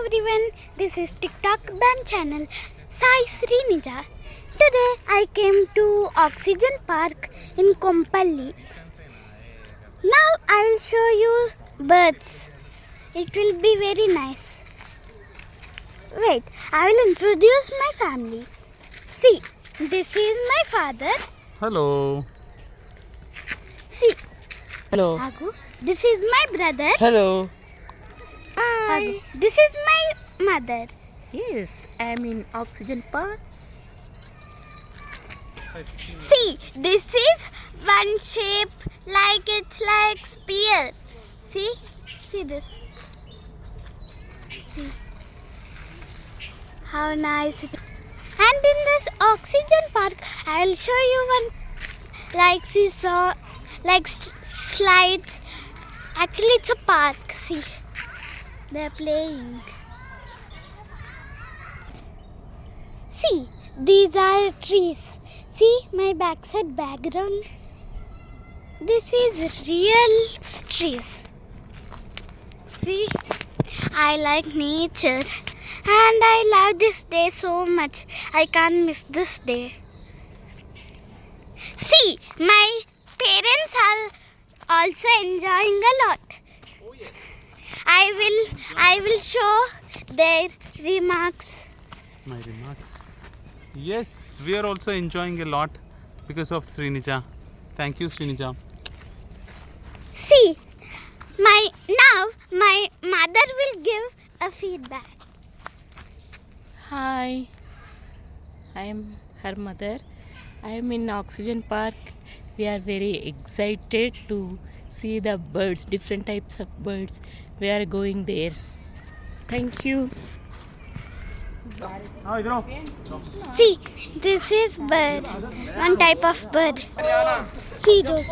everyone, this is TikTok band channel Sai Sreenija. Today I came to Oxygen Park in Kompally. Now I will show you birds. It will be very nice. Wait, I will introduce my family. See, this is my father. Hello. See, Hello. Agu, this is my brother. Hello. Agu, this is my mother. Yes, I am in Oxygen Park. See, this is one shape it's like spear. See this. See how nice it is. And in this Oxygen Park, I will show you one like seesaw, like slides. Actually, it's a park. See, they're playing. See, these are trees. See my backside background. This is real trees. See, I like nature and I love this day so much. I can't miss this day. See, my parents are also enjoying a lot. I will show their remarks. My remarks. Yes, we are also enjoying a lot because of Sreenija. Thank you, Sreenija. See, my mother will give a feedback. Hi. I am her mother. I am in Oxygen Park. We are very excited to see the birds, different types of birds. We are going there. Thank you. See, this is bird, one type of bird. See those.